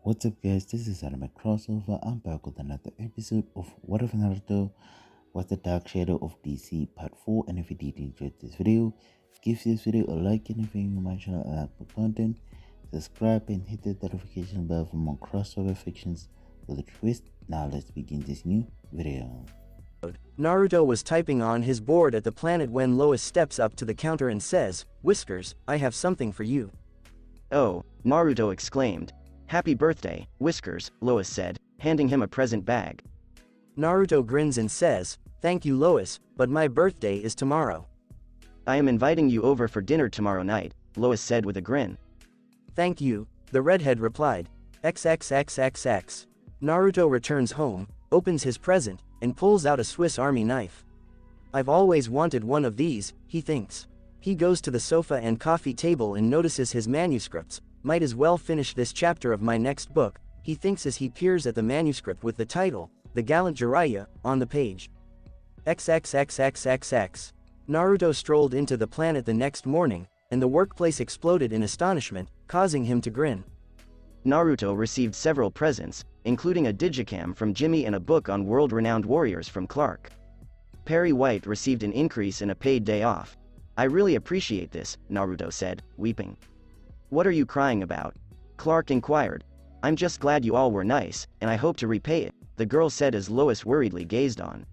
What's up guys, this is Anime Crossover. I'm back with another episode of What If Naruto Was the Dark Shadow of DC Part 4, and if you did enjoy this video, give this video a like, and if you're new to my channel and like more content, subscribe and hit the notification bell for more crossover fictions with a twist. Now let's begin this new video. Naruto was typing on his board at the planet when Lois steps up to the counter and says, "Whiskers, I have something for you." "Oh," Naruto exclaimed. "Happy birthday, Whiskers," Lois said, handing him a present bag. Naruto grins and says, "Thank you, Lois, but my birthday is tomorrow." "I am inviting you over for dinner tomorrow night," Lois said with a grin. "Thank you," the redhead replied. XXXXX. Naruto returns home, opens his present, and pulls out a Swiss Army knife. "I've always wanted one of these," he thinks. He goes to the sofa and coffee table and notices his manuscripts. "Might as well finish this chapter of my next book," he thinks as he peers at the manuscript with the title, "The Gallant Jiraiya," on the page. XXXXXX. Naruto strolled into the planet the next morning, and the workplace exploded in astonishment, causing him to grin. Naruto received several presents, including a digicam from Jimmy and a book on world-renowned warriors from Clark. Perry White received an increase and a paid day off. "I really appreciate this," Naruto said, weeping. "What are you crying about?" Clark inquired. "I'm just glad you all were nice, and I hope to repay it," the girl said as Lois worriedly gazed on.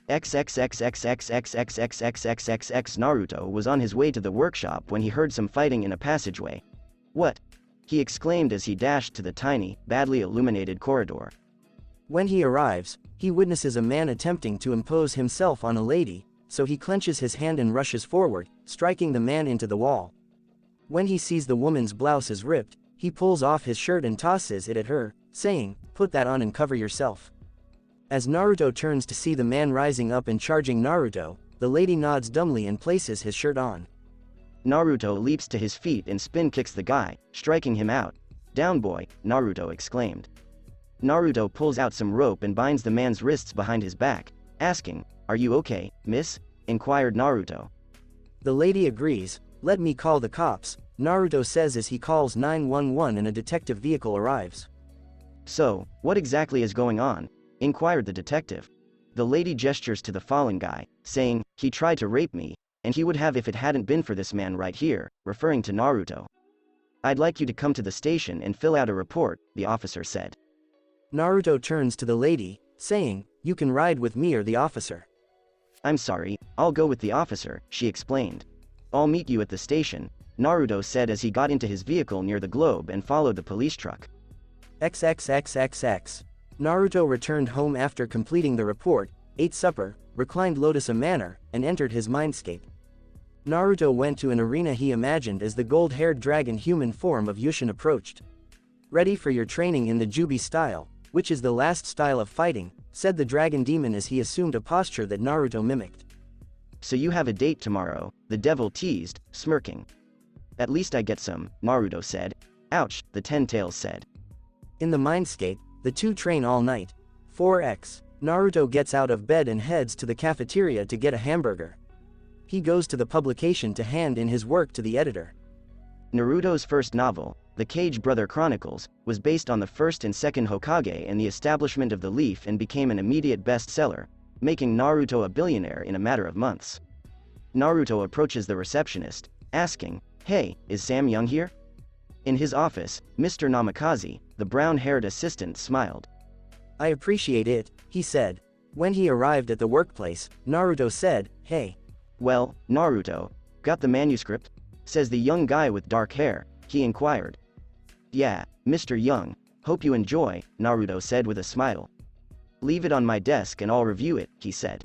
XXXXXXXXXXXXX. Naruto was on his way to the workshop when he heard some fighting in a passageway. "What?" he exclaimed as he dashed to the tiny, badly illuminated corridor. When he arrives, he witnesses a man attempting to impose himself on a lady, so he clenches his hand and rushes forward, striking the man into the wall. When he sees the woman's blouse is ripped, he pulls off his shirt and tosses it at her, saying, "Put that on and cover yourself." As Naruto turns to see the man rising up and charging Naruto, the lady nods dumbly and places his shirt on. Naruto leaps to his feet and spin kicks the guy, striking him out. "Down boy," Naruto exclaimed. Naruto pulls out some rope and binds the man's wrists behind his back, asking, "Are you okay, miss?" inquired Naruto. The lady agrees. "Let me call the cops," Naruto says as he calls 911 and a detective vehicle arrives. "So, what exactly is going on?" inquired the detective. The lady gestures to the fallen guy, saying, "He tried to rape me, and he would have if it hadn't been for this man right here," referring to Naruto. "I'd like you to come to the station and fill out a report," the officer said. Naruto turns to the lady, saying, "You can ride with me or the officer." "I'm sorry, I'll go with the officer," she explained. "I'll meet you at the station," Naruto said as he got into his vehicle near the globe and followed the police truck. XXXXX. Naruto returned home after completing the report, ate supper, reclined Lotus a manor, and entered his mindscape. Naruto went to an arena he imagined as the gold-haired dragon human form of Ryushin approached. "Ready for your training in the Juubi Style, which is the last style of fighting," said the dragon demon as he assumed a posture that Naruto mimicked. "So you have a date tomorrow," the devil teased, smirking. "At least I get some," Naruto said. "Ouch," the Ten Tails said. In the mindscape, the two train all night. 4x. Naruto gets out of bed and heads to the cafeteria to get a hamburger. He goes to the publication to hand in his work to the editor. Naruto's first novel, The Kage Brother Chronicles, was based on the first and second Hokage and the establishment of the Leaf and became an immediate bestseller, making Naruto a billionaire in a matter of months. Naruto approaches the receptionist, asking, "Hey, is Sam Young here?" In his office, Mr. Namikaze, the brown-haired assistant, smiled. "I appreciate it," he said. When he arrived at the workplace, Naruto said, "Hey." "Well, Naruto, got the manuscript?" says the young guy with dark hair, he inquired. "Yeah, Mr. Young, hope you enjoy," Naruto said with a smile. "Leave it on my desk and I'll review it," he said.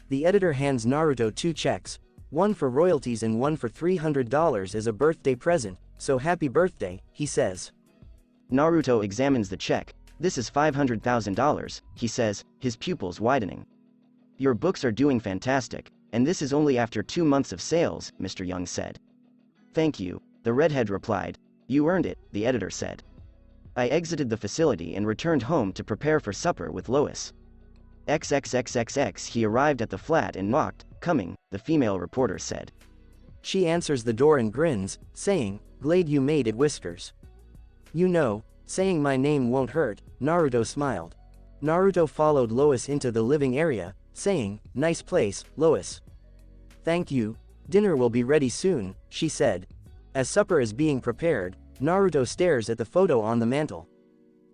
The editor hands Naruto two checks, one for royalties and one for $300 as a birthday present, "So happy birthday," he says. Naruto examines the check. "This is $500,000, he says, his pupils widening. "Your books are doing fantastic, and this is only after 2 months of sales," Mr. Young said. "Thank you," the redhead replied. "You earned it," the editor said. "I exited the facility and returned home to prepare for supper with Lois." XXXXX. He arrived at the flat and knocked. "Coming," the female reporter said. She answers the door and grins, saying, "Glad you made it, Whiskers. You know, Saying my name won't hurt, Naruto smiled. Naruto followed Lois into the living area, saying, "Nice place, Lois." "Thank you. Dinner will be ready soon," she said. As supper is being prepared, Naruto stares at the photo on the mantle.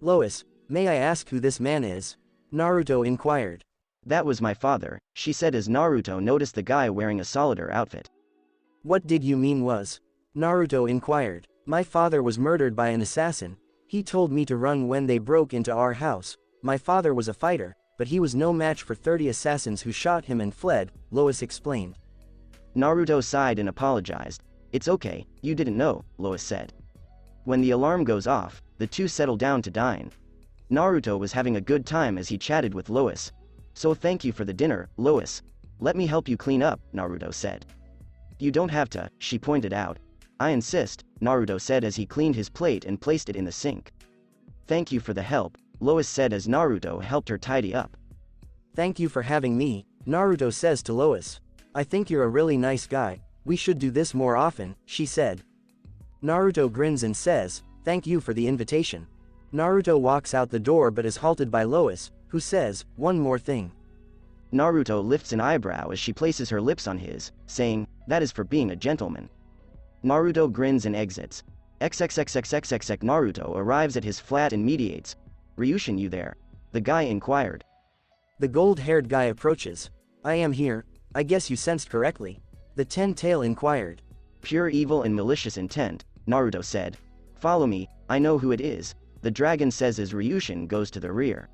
"Lois, may I ask who this man is?" Naruto inquired. "That was my father," she said as Naruto noticed the guy wearing a soldier outfit. "What did you mean was?" Naruto inquired. "My father was murdered by an assassin. He told me to run when they broke into our house. My father was a fighter, but he was no match for 30 assassins who shot him and fled," Lois explained. Naruto sighed and apologized. "It's okay, you didn't know," Lois said. When the alarm goes off, the two settle down to dine. Naruto was having a good time as he chatted with Lois. "So thank you for the dinner, Lois. Let me help you clean up," Naruto said. "You don't have to," she pointed out. "I insist," Naruto said as he cleaned his plate and placed it in the sink. "Thank you for the help," Lois said as Naruto helped her tidy up. "Thank you for having me," Naruto says to Lois. "I think you're a really nice guy. We should do this more often," she said. Naruto grins and says, "Thank you for the invitation." Naruto walks out the door but is halted by Lois, who says, "One more thing." Naruto lifts an eyebrow as she places her lips on his, saying, "That is for being a gentleman." Naruto grins and exits. XXXXXXX Naruto arrives at his flat and mediates. "Ryushin, you there?" the guy inquired. The gold-haired guy approaches. "I am here. I guess you sensed correctly," the Ten-Tail inquired. "Pure evil and malicious intent," Naruto said. "Follow me, I know who it is," the dragon says as Ryushin goes to the rear.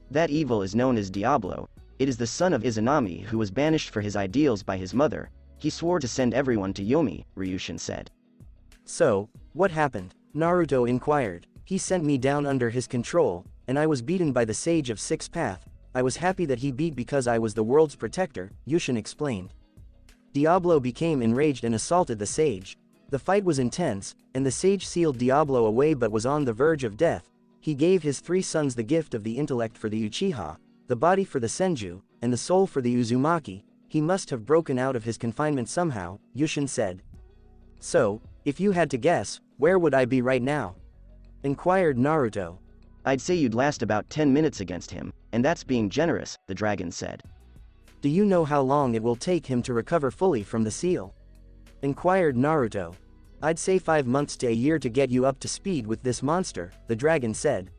"That evil is known as Diablo. It is the son of Izanami who was banished for his ideals by his mother. He swore to send everyone to Yomi," Ryushin said. "So, what happened?" Naruto inquired. "He sent me down under his control, and I was beaten by the Sage of Six Path. I was happy that he beat because I was the world's protector," Ryushin explained. Diablo became enraged and assaulted the sage. The fight was intense, and the sage sealed Diablo away but was on the verge of death. He gave his 3 sons the gift of the intellect for the Uchiha, the body for the Senju, and the soul for the Uzumaki. He must have broken out of his confinement somehow, Ryushin said. "So, if you had to guess, where would I be right now?" inquired Naruto. "I'd say you'd last about 10 minutes against him, and that's being generous," the dragon said. "Do you know how long it will take him to recover fully from the seal?" inquired Naruto. "I'd say 5 months to a year to get you up to speed with this monster," the dragon said.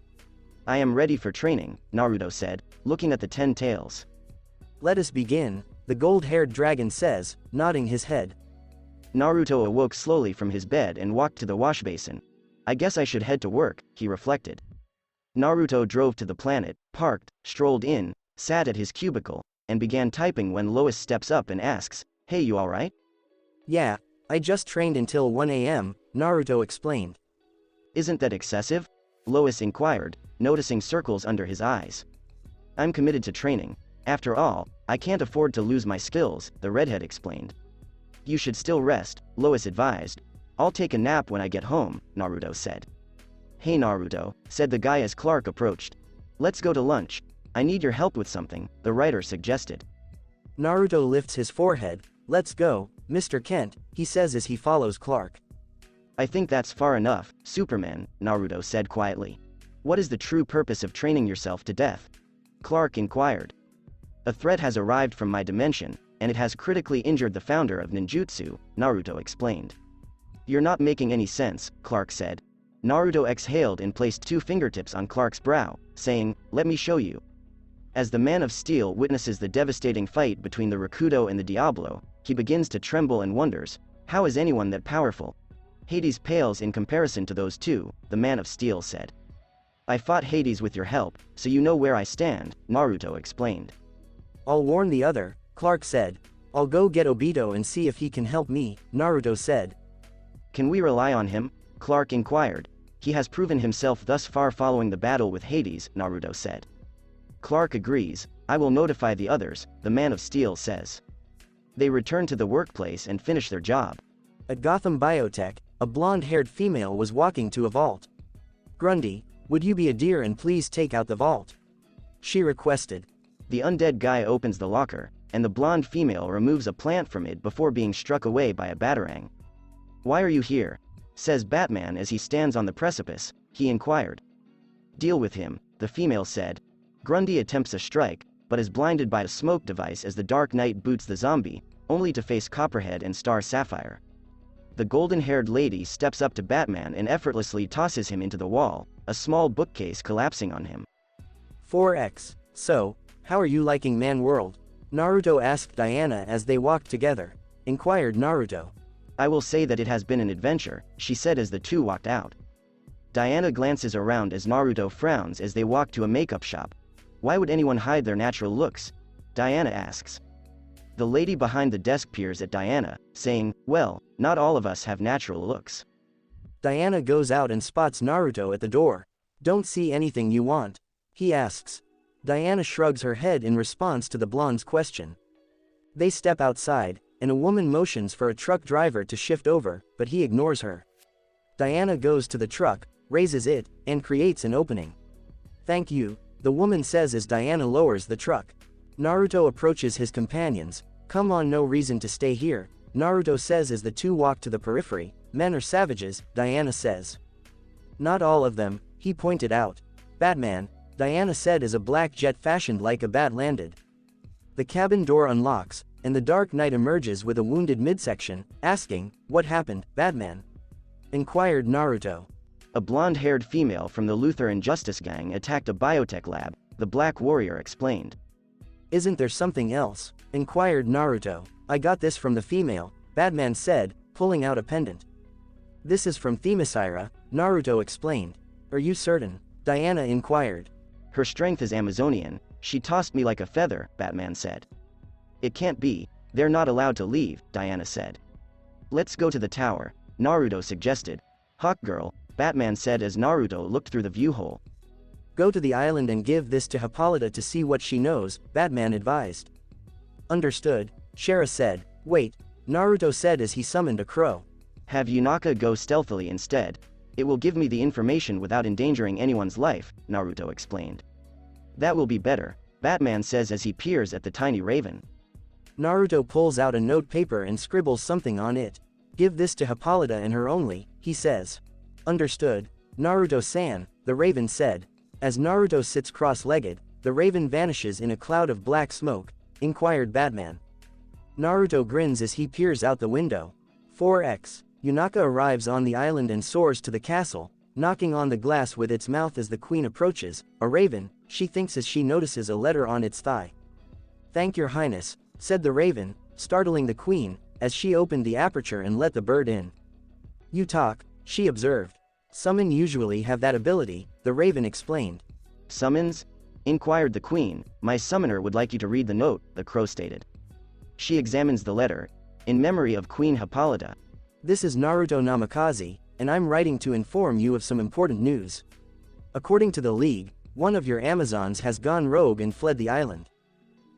"I am ready for training," Naruto said, looking at the 10 tails. "Let us begin," the gold-haired dragon says, nodding his head. Naruto awoke slowly from his bed and walked to the wash basin. "I guess I should head to work," he reflected. Naruto drove to the planet, parked, strolled in, sat at his cubicle, and began typing when Lois steps up and asks, "Hey, you alright?" "Yeah, I just trained until 1 a.m., Naruto explained. "Isn't that excessive?" Lois inquired, noticing circles under his eyes. "I'm committed to training. After all, I can't afford to lose my skills," the redhead explained. "You should still rest," Lois advised. "I'll take a nap when I get home," Naruto said. "Hey Naruto," said the guy as Clark approached. "Let's go to lunch. I need your help with something," the writer suggested. Naruto lifts his forehead. "Let's go, Mr. Kent," he says as he follows Clark. "I think that's far enough, Superman," Naruto said quietly. "What is the true purpose of training yourself to death?" Clark inquired. "A threat has arrived from my dimension, and it has critically injured the founder of ninjutsu," Naruto explained. "You're not making any sense," Clark said. Naruto exhaled and placed 2 fingertips on Clark's brow, saying, "Let me show you." As the Man of Steel witnesses the devastating fight between the Rakudo and the Diablo, he begins to tremble and wonders, how is anyone that powerful? "Hades pales in comparison to those two," the Man of Steel said. "I fought Hades with your help, so you know where I stand," Naruto explained. "I'll warn the other," Clark said. "I'll go get Obito and see if he can help me," Naruto said. "Can we rely on him?" Clark inquired. "He has proven himself thus far following the battle with Hades," Naruto said. Clark agrees. "I will notify the others," the Man of Steel says. They return to the workplace and finish their job. At Gotham Biotech, a blonde-haired female was walking to a vault. "Grundy, would you be a dear and please take out the vault?" she requested. The undead guy opens the locker, and the blonde female removes a plant from it before being struck away by a batarang. "Why are you here?" says Batman as he stands on the precipice. he inquired. Deal with him, the female said. Grundy attempts a strike, but is blinded by a smoke device as the Dark Knight boots the zombie, only to face Copperhead and Star Sapphire. The golden-haired lady steps up to Batman and effortlessly tosses him into the wall, a small bookcase collapsing on him. 4x. So, how are you liking Man World? Naruto asked Diana as they walked together. Inquired Naruto. I will say that it has been an adventure, she said as the two walked out. Diana glances around as Naruto frowns as they walk to a makeup shop. Why would anyone hide their natural looks? Diana asks. The lady behind the desk peers at Diana, saying, well, not all of us have natural looks. Diana goes out and spots Naruto at the door. Don't see anything you want? He asks. Diana shrugs her head in response to the blonde's question. They step outside, and a woman motions for a truck driver to shift over, but he ignores her. Diana goes to the truck, raises it, and creates an opening. Thank you, the woman says as Diana lowers the truck. Naruto approaches his companions. Come on, no reason to stay here, Naruto says as the two walk to the periphery. Men are savages, Diana says. Not all of them, he pointed out. Batman, Diana said as a black jet fashioned like a bat landed. The cabin door unlocks, and the Dark Knight emerges with a wounded midsection, asking, what happened, Batman? Inquired Naruto. A blonde-haired female from the Lutheran Justice Gang attacked a biotech lab, the Black Warrior explained. Isn't there something else? Inquired Naruto. I got this from the female, Batman said, pulling out a pendant. This is from Themyscira, Naruto explained. Are you certain? Diana inquired. Her strength is Amazonian, she tossed me like a feather, Batman said. It can't be, they're not allowed to leave, Diana said. Let's go to the tower, Naruto suggested. Hawkgirl, Batman said as Naruto looked through the viewhole. Go to the island and give this to Hippolyta to see what she knows, Batman advised. Understood, Shara said. Wait, Naruto said as he summoned a crow. Have Yunaka go stealthily instead. It will give me the information without endangering anyone's life, Naruto explained. That will be better, Batman says as he peers at the tiny raven. Naruto pulls out a note paper and scribbles something on it. Give this to Hippolyta and her only, he says. Understood, Naruto-san, the raven said. As Naruto sits cross-legged, the raven vanishes in a cloud of black smoke, inquired Batman. Naruto grins as he peers out the window. 4x. Yunaka arrives on the island and soars to the castle, knocking on the glass with its mouth as the queen approaches, a raven, she thinks as she notices a letter on its thigh. Thank your highness, said the raven, startling the queen, as she opened the aperture and let the bird in. You talk, she observed. Summon usually have that ability, the raven explained. Summons? Inquired the queen. My summoner would like you to read the note, the crow stated. She examines the letter. In memory of Queen Hippolyta. This is Naruto Namikaze, and I'm writing to inform you of some important news. According to the League, one of your Amazons has gone rogue and fled the island.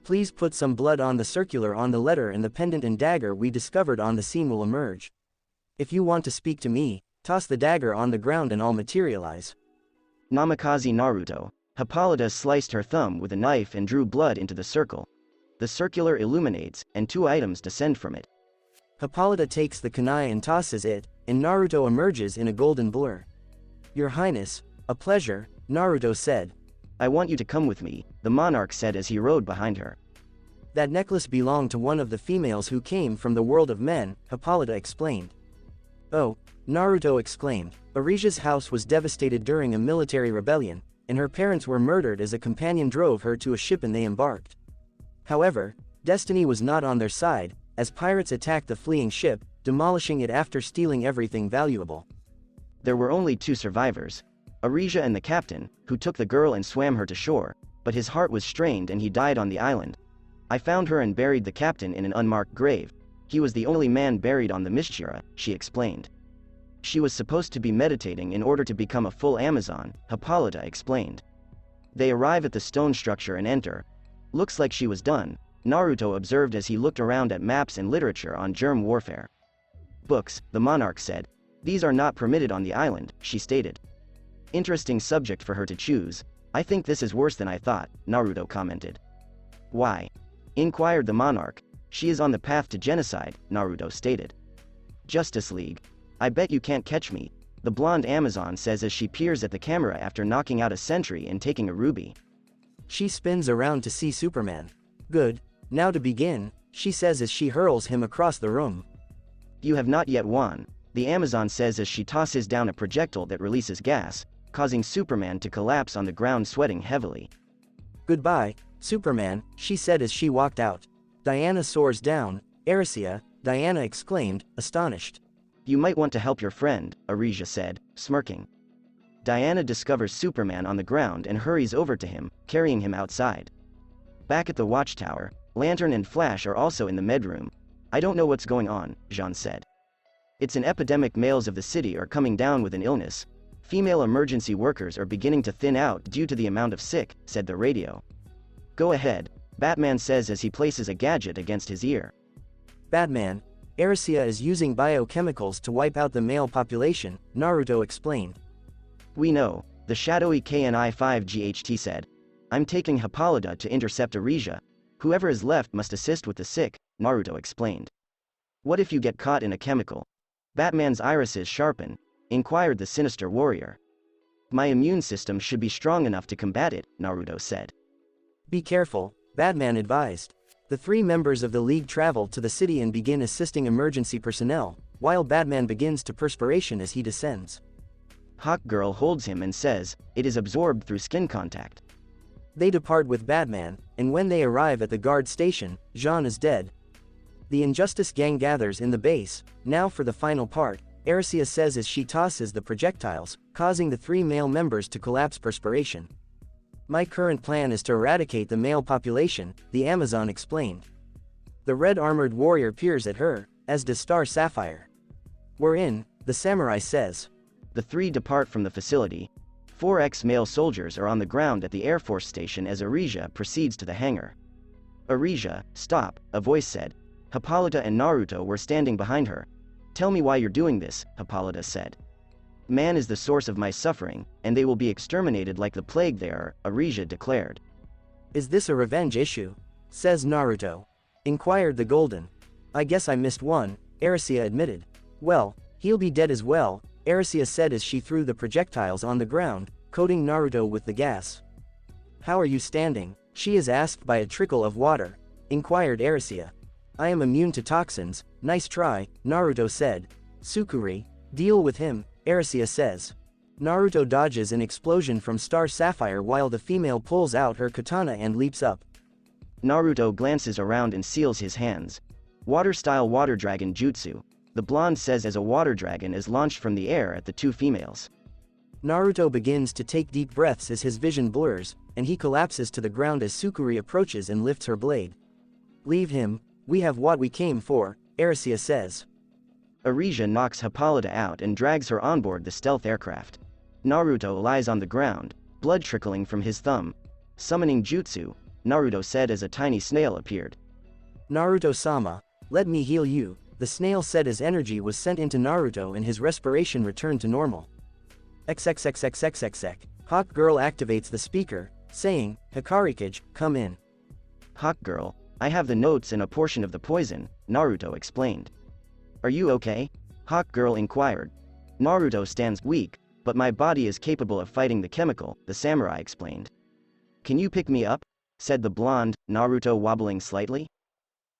Please put some blood on the circular on the letter, and the pendant and dagger we discovered on the scene will emerge. If you want to speak to me, toss the dagger on the ground and I'll materialize. Namikaze Naruto. Hippolyta sliced her thumb with a knife and drew blood into the circle. The circular illuminates, and two items descend from it. Hippolyta takes the kunai and tosses it, and Naruto emerges in a golden blur. Your Highness, a pleasure, Naruto said. I want you to come with me, the monarch said as he rode behind her. That necklace belonged to one of the females who came from the world of men, Hippolyta explained. Oh, Naruto exclaimed. Arisia's house was devastated during a military rebellion, and her parents were murdered as a companion drove her to a ship and they embarked. However, destiny was not on their side, as pirates attacked the fleeing ship, demolishing it after stealing everything valuable. There were only two survivors. Arisia and the captain, who took the girl and swam her to shore, but his heart was strained and he died on the island. I found her and buried the captain in an unmarked grave. He was the only man buried on the Themyscira, she explained. She was supposed to be meditating in order to become a full Amazon, Hippolyta explained. They arrive at the stone structure and enter. Looks like she was done, Naruto observed as he looked around at maps and literature on germ warfare. Books, the monarch said. These are not permitted on the island, she stated. Interesting subject for her to choose. I think this is worse than I thought, Naruto commented. Why? Inquired the monarch. She is on the path to genocide, Naruto stated. Justice League. I bet you can't catch me, the blonde Amazon says as she peers at the camera after knocking out a sentry and taking a ruby. She spins around to see Superman. Good, now to begin, she says as she hurls him across the room. You have not yet won, the Amazon says as she tosses down a projectile that releases gas, causing Superman to collapse on the ground sweating heavily. Goodbye, Superman, she said as she walked out. Diana soars down. Arisia, Diana exclaimed, astonished. You might want to help your friend, Arisia said, smirking. Diana discovers Superman on the ground and hurries over to him, carrying him outside. Back at the Watchtower, Lantern and Flash are also in the medroom. I don't know what's going on, Jean said. It's an epidemic. Males of the city are coming down with an illness. Female emergency workers are beginning to thin out due to the amount of sick, said the radio. Go ahead, Batman says as he places a gadget against his ear. Batman, Arisia is using biochemicals to wipe out the male population, Naruto explained. We know, the shadowy KNI-5GHT said. I'm taking Hippolyta to intercept Arisia. Whoever is left must assist with the sick, Naruto explained. What if you get caught in a chemical? Batman's irises sharpen, inquired the sinister warrior. My immune system should be strong enough to combat it, Naruto said. Be careful, Batman advised. The three members of the League travel to the city and begin assisting emergency personnel, while Batman begins to perspiration as he descends. Hawkgirl holds him and says, it is absorbed through skin contact. They depart with Batman, and when they arrive at the guard station, Jean is dead. The Injustice gang gathers in the base. Now for the final part, Arisia says as she tosses the projectiles, causing the three male members to collapse perspiration. My current plan is to eradicate the male population, the Amazon explained. The red-armored warrior peers at her, as does Star Sapphire. We're in, the samurai says. The three depart from the facility. 4 ex-male soldiers are on the ground at the Air Force station as Arisia proceeds to the hangar. Arisia, stop, a voice said. Hippolyta and Naruto were standing behind her. Tell me why you're doing this, Hippolyta said. Man is the source of my suffering, and they will be exterminated like the plague they are, Arisia declared. Is this a revenge issue? Says Naruto. Inquired the Golden. I guess I missed one, Arisia admitted. Well, he'll be dead as well, Arisia said as she threw the projectiles on the ground, coating Naruto with the gas. How are you standing? She is asked by a trickle of water. Inquired Arisia. I am immune to toxins, nice try, Naruto said. Sukuri, deal with him, Arisia says. Naruto dodges an explosion from Star Sapphire while the female pulls out her katana and leaps up. Naruto glances around and seals his hands. Water-style water dragon jutsu, the blonde says as a water dragon is launched from the air at the two females. Naruto begins to take deep breaths as his vision blurs, and he collapses to the ground as Sukuri approaches and lifts her blade. Leave him, we have what we came for, Arisia says. Arisia knocks Hippolyta out and drags her on board the stealth aircraft. Naruto lies on the ground, blood trickling from his thumb. Summoning jutsu, Naruto said as a tiny snail appeared. Naruto-sama, let me heal you, the snail said as energy was sent into Naruto and his respiration returned to normal. XXXXXXX, Hawkgirl activates the speaker, saying, Hikarikage, come in. Hawkgirl, I have the notes and a portion of the poison, Naruto explained. Are you okay? Hawkgirl inquired. Naruto stands weak, but my body is capable of fighting the chemical, the samurai explained. Can you pick me up? Said the blonde, Naruto wobbling slightly.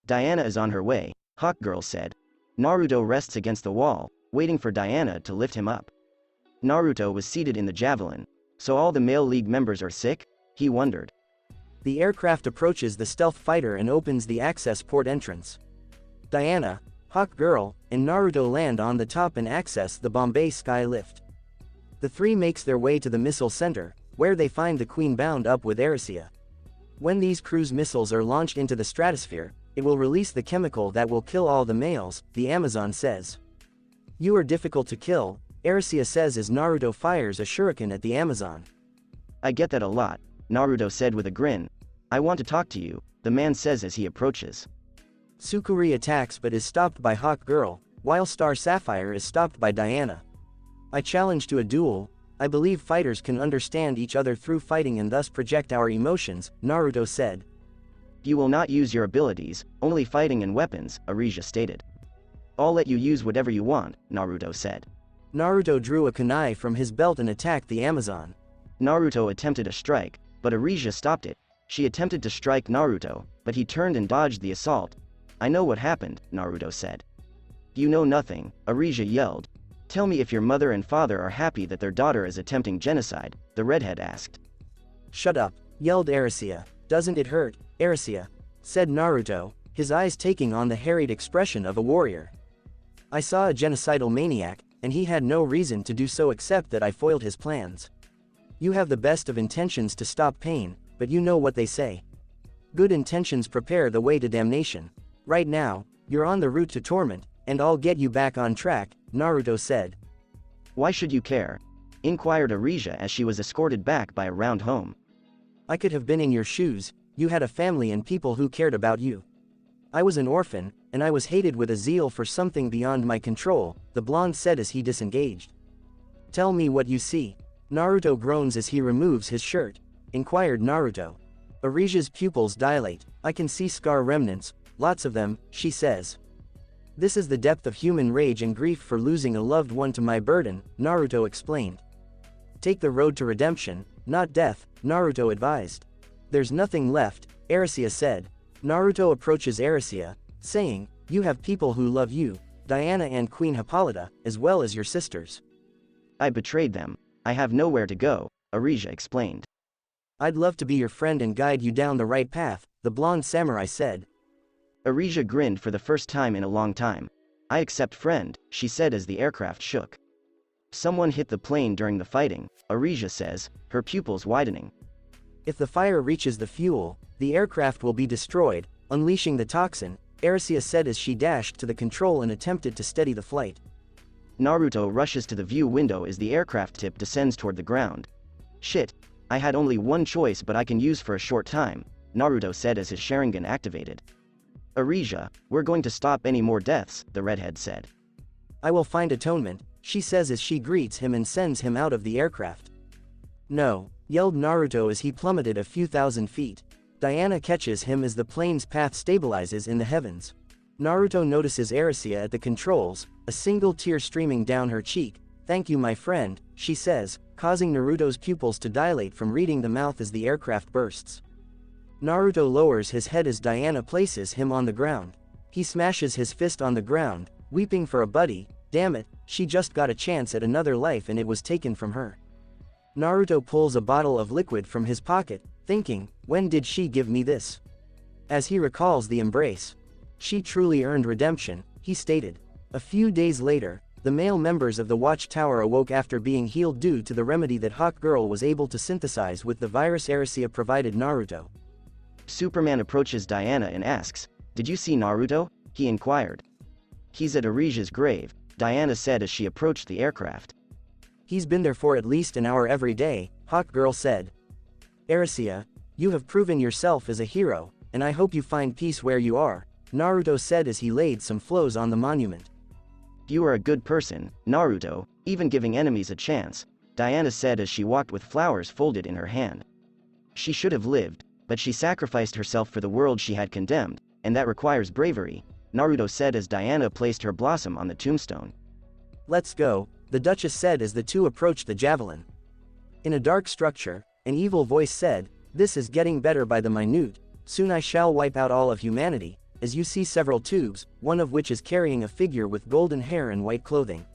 Diana is on her way, Hawkgirl said. Naruto rests against the wall, waiting for Diana to lift him up. Naruto was seated in the javelin. So all the male league members are sick? He wondered. The aircraft approaches the stealth fighter and opens the access port entrance. Diana, Hawkgirl, and Naruto land on the top and access the Bombay sky lift. The three makes their way to the missile center, where they find the Queen bound up with Arisia. When these cruise missiles are launched into the stratosphere, it will release the chemical that will kill all the males, the Amazon says. You are difficult to kill, Arisia says as Naruto fires a shuriken at the Amazon. I get that a lot, Naruto said with a grin. I want to talk to you, the man says as he approaches. Sukuri attacks but is stopped by Hawkgirl, while Star Sapphire is stopped by Diana. I challenge to a duel. I believe fighters can understand each other through fighting and thus project our emotions, Naruto said. You will not use your abilities, only fighting and weapons, Arisia stated. I'll let you use whatever you want, Naruto said. Naruto drew a kunai from his belt and attacked the Amazon. Naruto attempted a strike, but Arisia stopped it. She attempted to strike Naruto, but he turned and dodged the assault. "I know what happened," Naruto said. "You know nothing," Arisia yelled. "Tell me if your mother and father are happy that their daughter is attempting genocide," the redhead asked. "Shut up," yelled Arisia. "Doesn't it hurt, Arisia?" said Naruto, his eyes taking on the harried expression of a warrior. "I saw a genocidal maniac, and he had no reason to do so except that I foiled his plans. You have the best of intentions to stop pain, but you know what they say. Good intentions prepare the way to damnation. Right now, you're on the route to torment, and I'll get you back on track," Naruto said. "Why should you care?" inquired Arisia as she was escorted back by a round home. "I could have been in your shoes. You had a family and people who cared about you. I was an orphan, and I was hated with a zeal for something beyond my control," the blonde said as he disengaged. "Tell me what you see." Naruto groans as he removes his shirt. Inquired Naruto. Arisia's pupils dilate. "I can see scar remnants, lots of them," she says. "This is the depth of human rage and grief for losing a loved one to my burden," Naruto explained. "Take the road to redemption, not death," Naruto advised. "There's nothing left," Arisia said. Naruto approaches Arisia, saying, "You have people who love you, Diana and Queen Hippolyta, as well as your sisters." "I betrayed them. I have nowhere to go," Arisia explained. "I'd love to be your friend and guide you down the right path," the blonde samurai said. Arisia grinned for the first time in a long time. "I accept friend," she said as the aircraft shook. "Someone hit the plane during the fighting," Arisia says, her pupils widening. "If the fire reaches the fuel, the aircraft will be destroyed, unleashing the toxin," Arisia said as she dashed to the control and attempted to steady the flight. Naruto rushes to the view window as the aircraft tip descends toward the ground. "Shit. I had only one choice but I can use for a short time," Naruto said as his Sharingan activated. "Arisia, we're going to stop any more deaths," the redhead said. "I will find atonement," she says as she greets him and sends him out of the aircraft. "No," yelled Naruto as he plummeted a few thousand feet. Diana catches him as the plane's path stabilizes in the heavens. Naruto notices Arisia at the controls, a single tear streaming down her cheek. "Thank you, my friend," she says, causing Naruto's pupils to dilate from reading the mouth as the aircraft bursts. Naruto lowers his head as Diana places him on the ground. He smashes his fist on the ground, weeping for a buddy. Damn it, she just got a chance at another life and it was taken from her. Naruto pulls a bottle of liquid from his pocket, thinking, when did she give me this? As he recalls the embrace. She truly earned redemption, he stated. A few days later, the male members of the Watchtower awoke after being healed due to the remedy that Hawk Girl was able to synthesize with the virus Arisia provided Naruto. Superman approaches Diana and asks, "Did you see Naruto?" he inquired. "He's at Arisia's grave," Diana said as she approached the aircraft. "He's been there for at least an hour every day," Hawk Girl said. "Arisia, you have proven yourself as a hero, and I hope you find peace where you are," Naruto said as he laid some flows on the monument. "You are a good person, Naruto, even giving enemies a chance," Diana said as she walked with flowers folded in her hand. "She should have lived, but she sacrificed herself for the world she had condemned, and that requires bravery," Naruto said as Diana placed her blossom on the tombstone. "Let's go," the Duchess said as the two approached the javelin. In a dark structure, an evil voice said, "This is getting better by the minute. Soon I shall wipe out all of humanity," as you see several tubes, one of which is carrying a figure with golden hair and white clothing.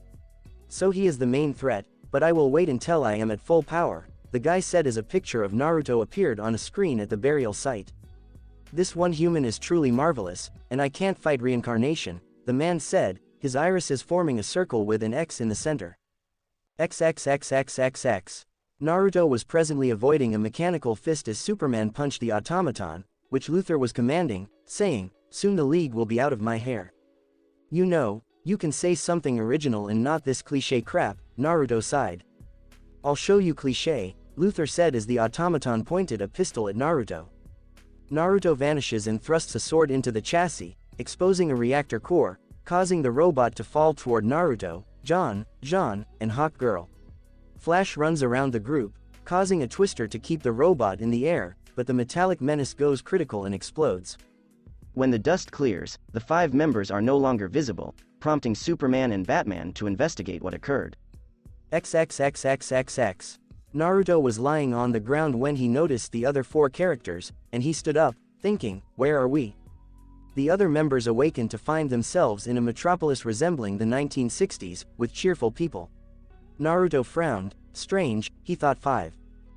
"So he is the main threat, but I will wait until I am at full power," the guy said as a picture of Naruto appeared on a screen at the burial site. "This one human is truly marvelous, and I can't fight reincarnation," the man said, his irises forming a circle with an X in the center. XXXXXX. Naruto was presently avoiding a mechanical fist as Superman punched the automaton, which Luther was commanding, saying, "Soon the League will be out of my hair." "You know, you can say something original and not this cliché crap," Naruto sighed. "I'll show you cliché," Luther said as the automaton pointed a pistol at Naruto. Naruto vanishes and thrusts a sword into the chassis, exposing a reactor core, causing the robot to fall toward Naruto, Jean, and Hawk Girl. Flash runs around the group, causing a twister to keep the robot in the air, but the metallic menace goes critical and explodes. When the dust clears, the 5 members are no longer visible, prompting Superman and Batman to investigate what occurred. XXXXXX. Naruto was lying on the ground when he noticed the other 4 characters, and he stood up, thinking, where are we? The other members awakened to find themselves in a metropolis resembling the 1960s, with cheerful people. Naruto frowned. Strange, he thought. 5.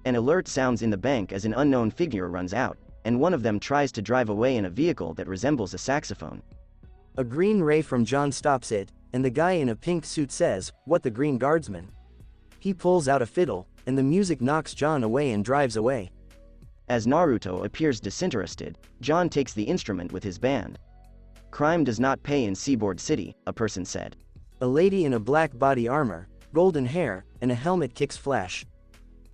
An alert sounds in the bank as an unknown figure runs out, and one of them tries to drive away in a vehicle that resembles a saxophone. A green ray from John stops it, and the guy in a pink suit says, "What, the Green Guardsman?" He pulls out a fiddle, and the music knocks John away and drives away. As Naruto appears disinterested, John takes the instrument with his band. "Crime does not pay in Seaboard City," a person said. A lady in a black body armor, golden hair, and a helmet kicks Flash.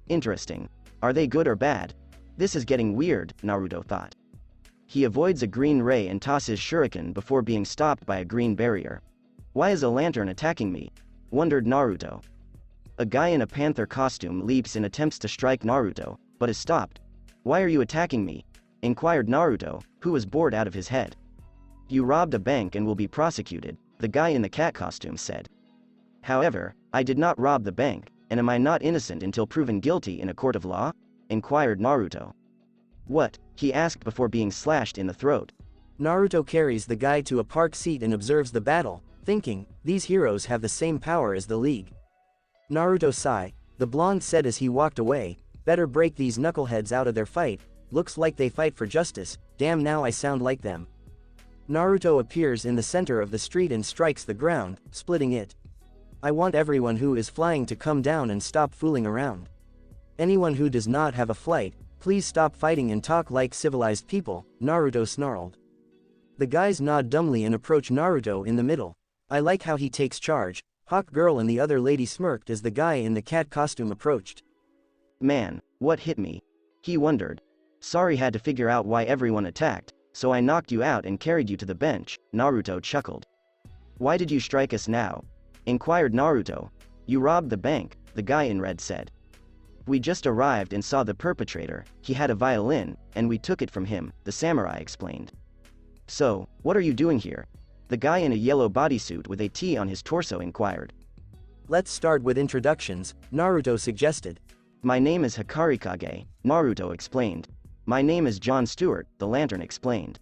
Interesting. Are they good or bad? This is getting weird, Naruto thought. He avoids a green ray and tosses shuriken before being stopped by a green barrier. Why is a lantern attacking me? Wondered Naruto. A guy in a panther costume leaps and attempts to strike Naruto, but is stopped. "Why are you attacking me?" inquired Naruto, who was bored out of his head. "You robbed a bank and will be prosecuted," the guy in the cat costume said. "However, I did not rob the bank, and am I not innocent until proven guilty in a court of law?" inquired Naruto. "What?" he asked before being slashed in the throat. Naruto carries the guy to a park seat and observes the battle, thinking, these heroes have the same power as the League. Naruto sigh, the blonde said as he walked away, "Better break these knuckleheads out of their fight, looks like they fight for justice, damn now I sound like them." Naruto appears in the center of the street and strikes the ground, splitting it. "I want everyone who is flying to come down and stop fooling around. Anyone who does not have a flight, please stop fighting and talk like civilized people," Naruto snarled. The guys nod dumbly and approach Naruto in the middle. "I like how he takes charge." Hawk Girl and the other lady smirked as the guy in the cat costume approached. "Man, what hit me?" he wondered. "Sorry, had to figure out why everyone attacked, so I knocked you out and carried you to the bench," Naruto chuckled. "Why did you strike us now?" inquired Naruto. "You robbed the bank," the guy in red said. "We just arrived and saw the perpetrator, he had a violin, and we took it from him," the samurai explained. "So, what are you doing here?" the guy in a yellow bodysuit with a T on his torso inquired. "Let's start with introductions," Naruto suggested. "My name is Hikari Kage," Naruto explained. "My name is John Stewart," the lantern explained.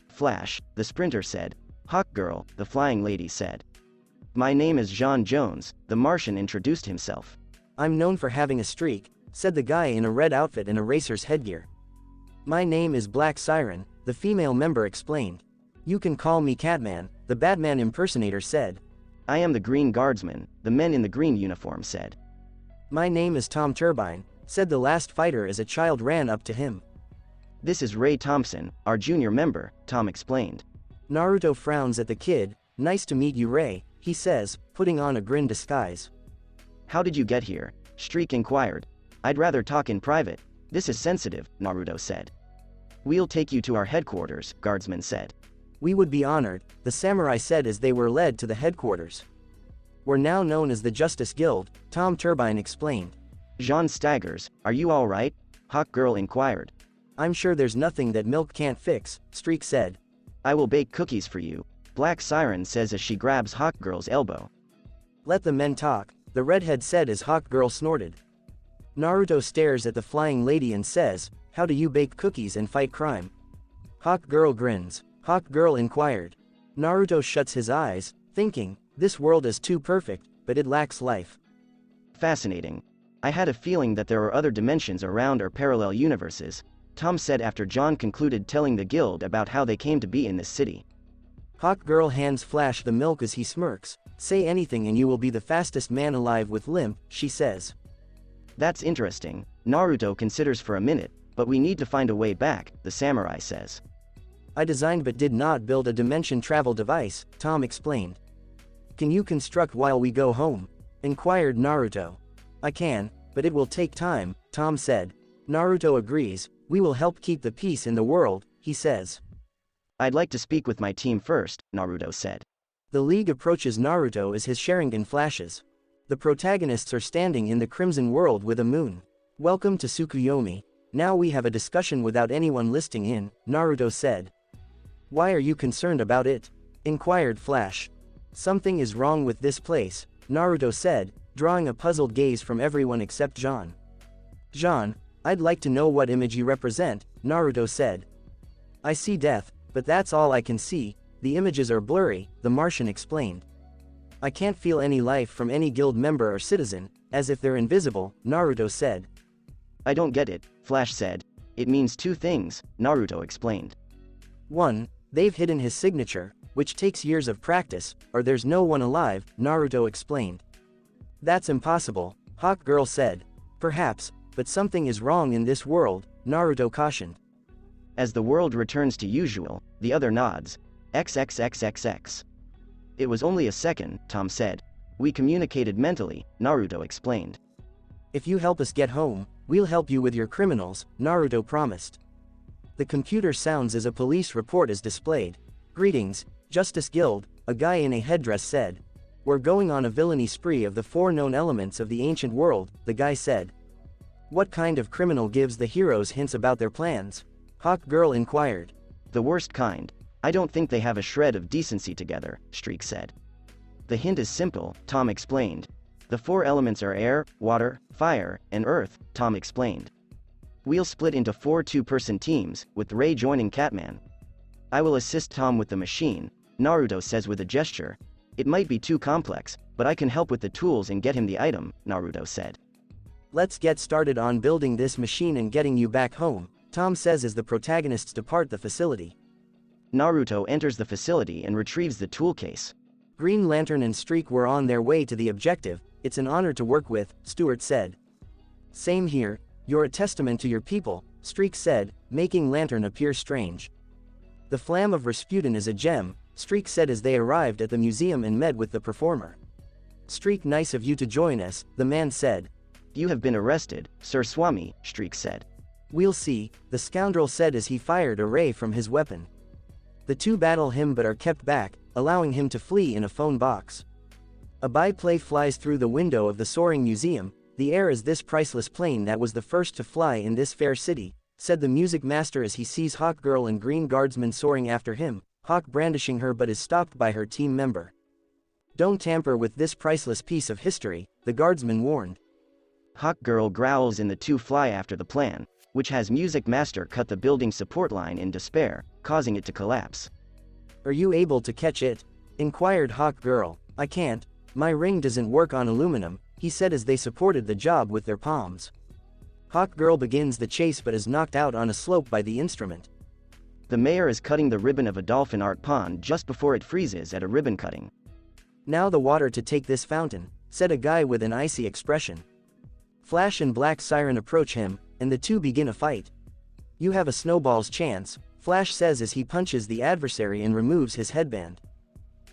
"Flash," the sprinter said. "Hawk Girl," the flying lady said. "My name is Jean Jones," the Martian introduced himself. "I'm known for having a streak," said the guy in a red outfit and a racer's headgear. "My name is Black Siren," the female member explained. "You can call me Catman," the Batman impersonator said. "I am the Green Guardsman," the men in the green uniform said. "My name is Tom Turbine," said the last fighter as a child ran up to him. "This is Ray Thompson, our junior member," Tom explained. Naruto frowns at the kid. "Nice to meet you, Ray," he says, putting on a grin disguise. "How did you get here?" Streak inquired. "I'd rather talk in private. This is sensitive," Naruto said. "We'll take you to our headquarters," Guardsman said. "We would be honored," the samurai said as they were led to the headquarters. "We're now known as the Justice Guild," Tom Turbine explained. "Jean staggers, are you all right?" Hawk Girl inquired. "I'm sure there's nothing that milk can't fix," Streak said. "I will bake cookies for you," Black Siren says as she grabs Hawk Girl's elbow. "Let the men talk," the redhead said as Hawk Girl snorted. Naruto stares at the flying lady and says, "How do you bake cookies and fight crime?" Hawk Girl grins. Hawk Girl inquired. Naruto shuts his eyes, thinking, this world is too perfect, but it lacks life. "Fascinating. I had a feeling that there are other dimensions around or parallel universes," Tom said after John concluded telling the guild about how they came to be in this city. Hawk Girl hands Flash the milk as he smirks. "Say anything and you will be the fastest man alive with limp," she says. "That's interesting," Naruto considers for a minute, "but we need to find a way back," the samurai says. "I designed but did not build a dimension travel device," Tom explained. "Can you construct while we go home?" inquired Naruto. "I can, but it will take time," Tom said. Naruto agrees. "We will help keep the peace in the world," he says. "I'd like to speak with my team first," Naruto said. The League approaches Naruto as his Sharingan flashes. The protagonists are standing in the Crimson World with a moon. "Welcome to Tsukuyomi. Now we have a discussion without anyone listening in," Naruto said. "Why are you concerned about it?" inquired Flash. "Something is wrong with this place," Naruto said. drawing a puzzled gaze from everyone except Jean. Jean, I'd like to know what image you represent, Naruto said. I see death, but that's all I can see, the images are blurry, the Martian explained. I can't feel any life from any guild member or citizen, as if they're invisible, Naruto said. I don't get it, Flash said. It means two things, Naruto explained. 1. They've hidden his signature, which takes years of practice, or there's no one alive, Naruto explained. That's impossible, Hawk Girl said. Perhaps, but something is wrong in this world, Naruto cautioned. As the world returns to usual, the other nods. XXXXX. It was only a second, Tom said. We communicated mentally, Naruto explained. If you help us get home, we'll help you with your criminals, Naruto promised. The computer sounds as a police report is displayed. Greetings, Justice Guild, a guy in a headdress said. We're going on a villainy spree of the 4 known elements of the ancient world, the guy said. What kind of criminal gives the heroes hints about their plans? Hawk Girl inquired. The worst kind. I don't think they have a shred of decency together, Streak said. The hint is simple, Tom explained. The 4 elements are air, water, fire, and earth, Tom explained. We'll split into 4 two-person teams, with Ray joining Catman. I will assist Tom with the machine, Naruto says with a gesture. It might be too complex, but I can help with the tools and get him the item, Naruto said. Let's get started on building this machine and getting you back home, Tom says as the protagonists depart the facility. Naruto enters the facility and retrieves the tool case. Green Lantern and Streak were on their way to the objective. It's an honor to work with, Stuart said. Same here, you're a testament to your people, Streak said, making Lantern appear strange. The Flam of Rasputin is a gem, Streak said as they arrived at the museum and met with the performer. Streak, nice of you to join us, the man said. You have been arrested, Sir Swami, Streak said. We'll see, the scoundrel said as he fired a ray from his weapon. The two battle him but are kept back, allowing him to flee in a phone box. A biplane flies through the window of the soaring museum. The air is this priceless plane that was the first to fly in this fair city, said the music master as he sees Hawk Girl and Green Guardsman soaring after him, Hawk brandishing her but is stopped by her team member. Don't tamper with this priceless piece of history, the guardsman warned. Hawk Girl growls and the two fly after the plan, which has music master cut the building support line in despair, causing it to collapse. Are you able to catch it? Inquired Hawk Girl. I can't. My ring doesn't work on aluminum, he said as they supported the job with their palms. Hawk Girl begins the chase but is knocked out on a slope by the instrument. The mayor is cutting the ribbon of a dolphin art pond just before it freezes at a ribbon cutting. Now the water to take this fountain, said a guy with an icy expression. Flash and Black Siren approach him, and the two begin a fight. You have a snowball's chance, Flash says as he punches the adversary and removes his headband.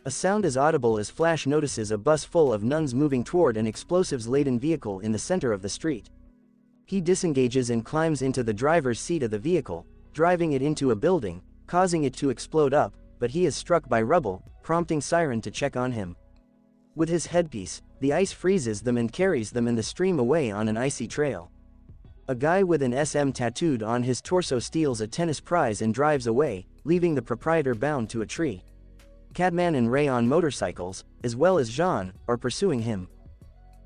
A sound is audible as Flash notices a bus full of nuns moving toward an explosives-laden vehicle in the center of the street. He disengages and climbs into the driver's seat of the vehicle, driving it into a building, causing it to explode up, but he is struck by rubble, prompting Siren to check on him. With his headpiece, the ice freezes them and carries them in the stream away on an icy trail. A guy with an SM tattooed on his torso steals a tennis prize and drives away, leaving the proprietor bound to a tree. Catman and Ray on motorcycles, as well as Jean, are pursuing him.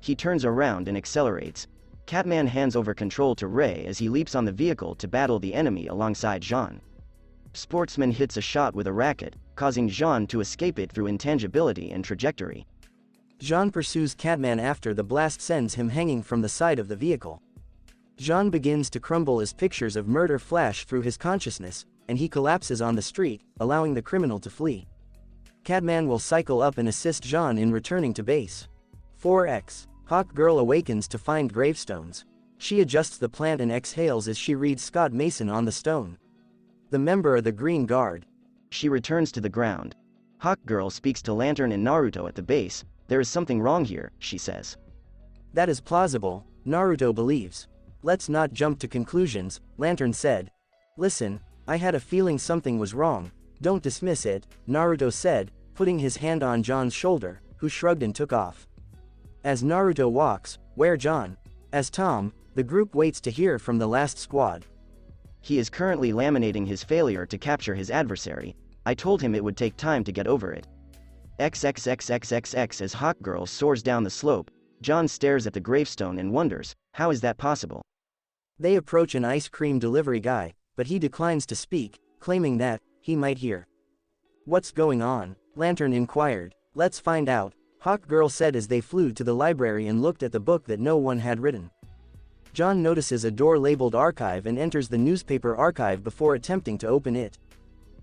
He turns around and accelerates. Catman hands over control to Ray as he leaps on the vehicle to battle the enemy alongside Jean. Sportsman hits a shot with a racket, causing Jean to escape it through intangibility and trajectory. Jean pursues Catman after the blast sends him hanging from the side of the vehicle. Jean begins to crumble as pictures of murder flash through his consciousness, and he collapses on the street, allowing the criminal to flee. Catman will cycle up and assist Jean in returning to base. 4x. Hawk Girl awakens to find gravestones. She adjusts the plant and exhales as she reads Scott Mason on the stone. The member of the Green Guard. She returns to the ground. Hawk Girl speaks to Lantern and Naruto at the base. There is something wrong here, she says. That is plausible, Naruto believes. Let's not jump to conclusions, Lantern said. Listen, I had a feeling something was wrong. Don't dismiss it, Naruto said, putting his hand on John's shoulder, who shrugged and took off. As Naruto walks, where John? As Tom, the group waits to hear from the last squad. He is currently laminating his failure to capture his adversary. I told him it would take time to get over it. XXXXXX as Hawk Girl soars down the slope. John stares at the gravestone and wonders, how is that possible? They approach an ice cream delivery guy, but he declines to speak, claiming that he might hear. What's going on? Lantern inquired. Let's find out, Hawk Girl said as they flew to the library and looked at the book that no one had written. John notices a door labeled archive and enters the newspaper archive before attempting to open it.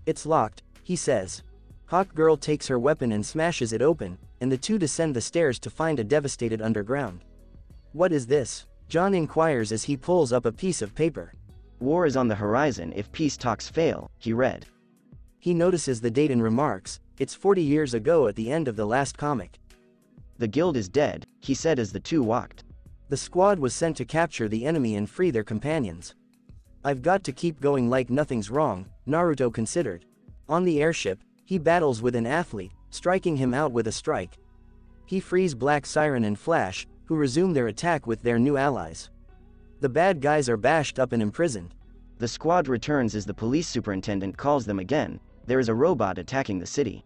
It's locked, he says. Hawk Girl takes her weapon and smashes it open, and the two descend the stairs to find a devastated underground. What is this? John inquires as he pulls up a piece of paper. War is on the horizon if peace talks fail, he read. He notices the date and remarks, it's 40 years ago at the end of the last comic. The guild is dead, he said as the two walked. The squad was sent to capture the enemy and free their companions. I've got to keep going like nothing's wrong, Naruto considered. On the airship, he battles with an athlete, striking him out with a strike. He frees Black Siren and Flash, who resume their attack with their new allies. The bad guys are bashed up and imprisoned. The squad returns as the police superintendent calls them again. There is a robot attacking the city.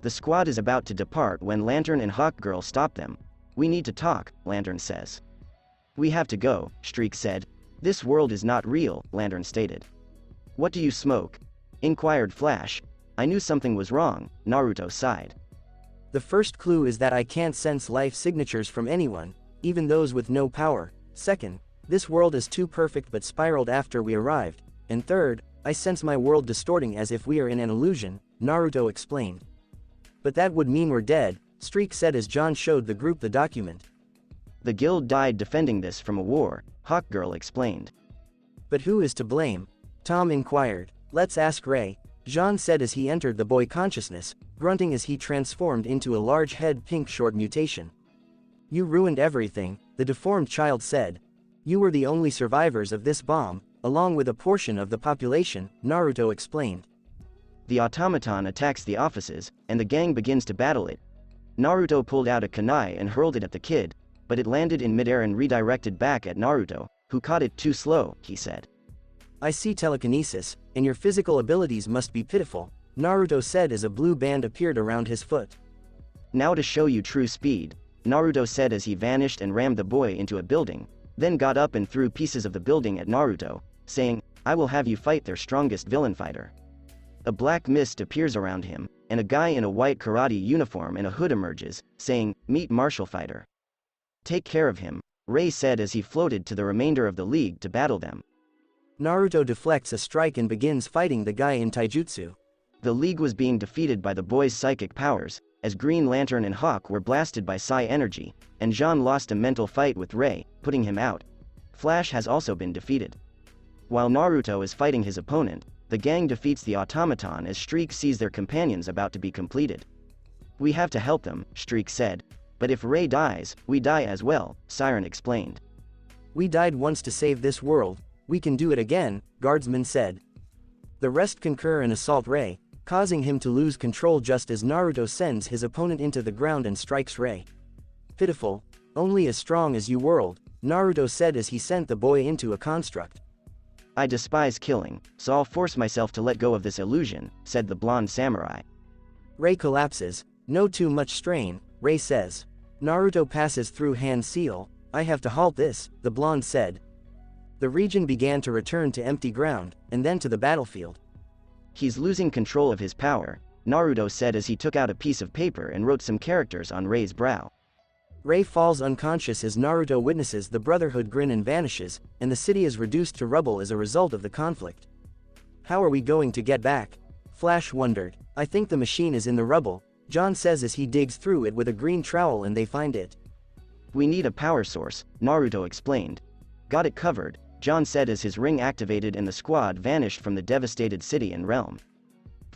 The squad is about to depart when Lantern and Hawk Girl stop them. We need to talk, Lantern says. We have to go, Streak said. This world is not real, Lantern stated. What do you smoke? Inquired Flash. I knew something was wrong, Naruto sighed. The first clue is that I can't sense life signatures from anyone, even those with no power. Second, this world is too perfect but spiraled after we arrived. And third, I sense my world distorting as if we are in an illusion, Naruto explained. But that would mean we're dead, Streak said as John showed the group the document. The guild died defending this from a war, Hawk Girl explained. But who is to blame? Tom inquired. Let's ask Ray, John said as he entered the boy consciousness, grunting as he transformed into a large head pink short mutation. You ruined everything, the deformed child said. You were the only survivors of this bomb, along with a portion of the population, Naruto explained. The automaton attacks the offices, and the gang begins to battle it. Naruto pulled out a kunai and hurled it at the kid, but it landed in midair and redirected back at Naruto, who caught it too slow, he said. I see telekinesis, and your physical abilities must be pitiful, Naruto said as a blue band appeared around his foot. Now to show you true speed, Naruto said as he vanished and rammed the boy into a building, then got up and threw pieces of the building at Naruto, saying, I will have you fight their strongest villain fighter. A black mist appears around him, and a guy in a white karate uniform and a hood emerges, saying, Meet martial fighter. Take care of him, Ray said as he floated to the remainder of the league to battle them. Naruto deflects a strike and begins fighting the guy in taijutsu. The league was being defeated by the boy's psychic powers, as Green Lantern and Hawk were blasted by psi energy, and Jean lost a mental fight with Ray, putting him out. Flash has also been defeated. While Naruto is fighting his opponent, the gang defeats the automaton as Streak sees their companions about to be completed. We have to help them, Streak said. But if Ray dies, we die as well, Siren explained. We died once to save this world, we can do it again, Guardsman said. The rest concur and assault Ray, causing him to lose control just as Naruto sends his opponent into the ground and strikes Ray. Pitiful, only as strong as you world, Naruto said as he sent the boy into a construct. I despise killing, so I'll force myself to let go of this illusion, said the blonde samurai. Ray collapses, no too much strain, Ray says. Naruto passes through hand seal, I have to halt this, the blonde said. The region began to return to empty ground, and then to the battlefield. He's losing control of his power, Naruto said as he took out a piece of paper and wrote some characters on Ray's brow. Ray falls unconscious as Naruto witnesses the Brotherhood grin and vanishes, and the city is reduced to rubble as a result of the conflict. How are we going to get back? Flash wondered. I think the machine is in the rubble, John says as he digs through it with a green trowel and they find it. We need a power source, Naruto explained. Got it covered, John said as his ring activated and the squad vanished from the devastated city and realm.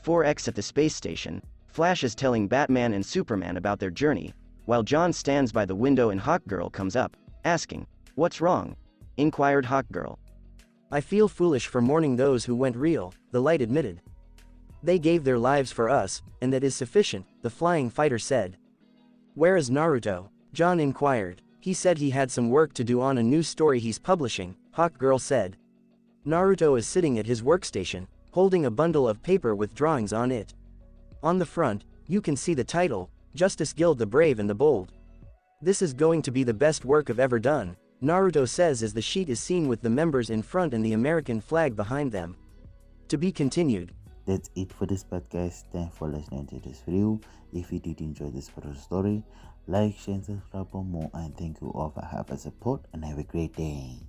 4X at the space station, Flash is telling Batman and Superman about their journey, while John stands by the window and Hawkgirl comes up, asking, What's wrong? Inquired Hawkgirl. I feel foolish for mourning those who went real, the light admitted. They gave their lives for us, and that is sufficient, the flying fighter said. Where is Naruto? John inquired. He said he had some work to do on a new story he's publishing, Hawkgirl said. Naruto is sitting at his workstation, holding a bundle of paper with drawings on it. On the front, you can see the title, Justice Guild the Brave and the Bold. This is going to be the best work I've ever done, Naruto says as the sheet is seen with the members in front and the American flag behind them. To be continued. That's it for this part, guys. Thanks for listening to this video. If you did enjoy this part of the story, like, share and subscribe for more, and thank you all for having support and have a great day.